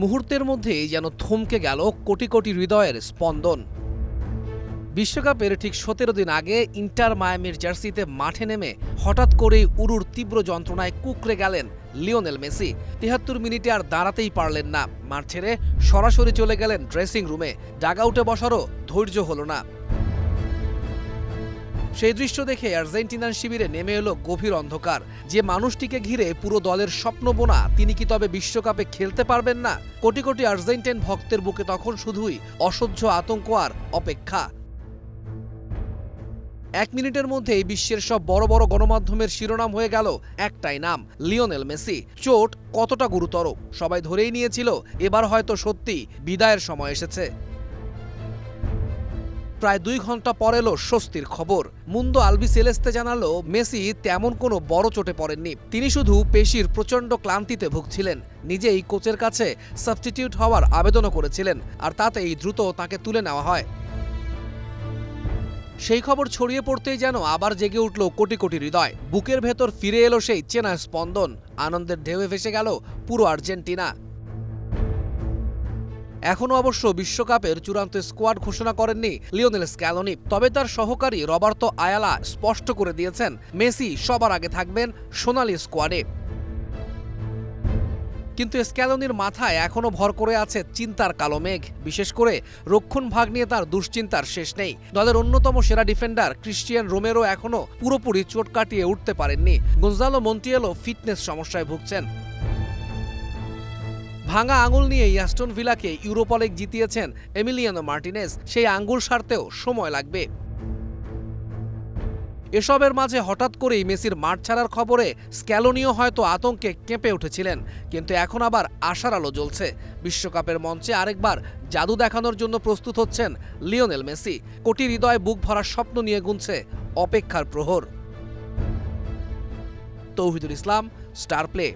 মুহূর্তের মধ্যেই যেন থমকে গেল কোটি কোটি হৃদয়ের স্পন্দন। বিশ্বকাপের ঠিক ১৭ দিন আগে ইন্টার মায়ামির জার্সিতে মাঠে নেমে হঠাৎ করেই উরুর তীব্র যন্ত্রণায় কুঁকড়ে গেলেন লিওনেল মেসি। ৭৩ মিনিটে আর দাঁড়াতেই পারলেন না, মাঠ ছেড়ে সরাসরি চলে গেলেন ড্রেসিং রুমে। ডাগআউটে বসারও ধৈর্য হলো না। সেই দৃশ্য দেখে আর্জেন্টিনার শিবিরে নেমে এলো গভীর অন্ধকার। যে মানুষটিকে ঘিরে পুরো দলের স্বপ্ন বোনা, তিনি কি তবে বিশ্বকাপে খেলতে পারবেন না? কোটি কোটি আর্জেন্টাইন ভক্তের বুকে তখন শুধুই অসহ্য আতঙ্ক আর অপেক্ষা। ১ মিনিটের মধ্যেই বিশ্বের সব বড় বড় গণমাধ্যমের শিরোনাম হয়ে গেল একটাই নাম, লিওনেল মেসি। চোট কতটা গুরুতর সবাই ধরেই নিয়েছিল, এবার হয়তো সত্যি বিদায়ের সময় এসেছে। প্রায় ২ ঘন্টা পর এলো স্বস্তির খবর। মুন্দো আলবিসেলেস্তে জানালো মেসি তেমন কোনো বড় চোটে পড়েননি, তিনি শুধু পেশির প্রচণ্ড ক্লান্তিতে ভুগছিলেন। নিজেই কোচের কাছে সাবস্টিটিউট হওয়ার আবেদনও করেছিলেন, আর তাতেই দ্রুত তাকে তুলে নেওয়া হয়। সেই খবর ছড়িয়ে পড়তেই যেন আবার জেগে উঠল কোটি কোটি হৃদয়। বুকের ভেতর ফিরে এলো সেই চেনা স্পন্দন। আনন্দের ঢেউয়ে ভেসে গেল পুরো আর্জেন্টিনা। এখনও অবশ্য বিশ্বকাপের চূড়ান্ত স্কোয়াড ঘোষণা করেননি লিওনেল স্ক্যালোনি, তবে তার সহকারী রবার্তো আয়ালা স্পষ্ট করে দিয়েছেন মেসি সবার আগে থাকবেন সোনালি স্কোয়াডে। কিন্তু স্ক্যালোনির মাথায় এখনও ভর করে আছে চিন্তার কালো মেঘ। বিশেষ করে রক্ষণ ভাগ নিয়ে তার দুশ্চিন্তার শেষ নেই। দলের অন্যতম সেরা ডিফেন্ডার ক্রিস্টিয়ান রোমেরো এখনও পুরোপুরি চোট কাটিয়ে উঠতে পারেননি। গঞ্জালো মন্টিয়েলো ফিটনেস সমস্যায় ভুগছেন। ভাঙা আঙুল নিয়ে অ্যাস্টন ভিলাকে ইউরোপা লিগ জিতিয়েছেন এমিলিয়ানো মার্টিনেজ, সেই আঙ্গুল সারতেও সময় লাগবে। এসবের মাঝে হঠাৎ করেই মেসির মাঠ ছাড়ার খবরে স্ক্যালোনিও হয়তো আতঙ্কে কেঁপে উঠেছিলেন, কিন্তু এখন আবার আশার আলো জ্বলছে। বিশ্বকাপের মঞ্চে আরেকবার জাদু দেখানোর জন্য প্রস্তুত হচ্ছেন লিওনেল মেসি। কোটি হৃদয় বুক ভরার স্বপ্ন নিয়ে গুনছে অপেক্ষার প্রহর। তৌহিদুল ইসলাম, স্টার প্লে।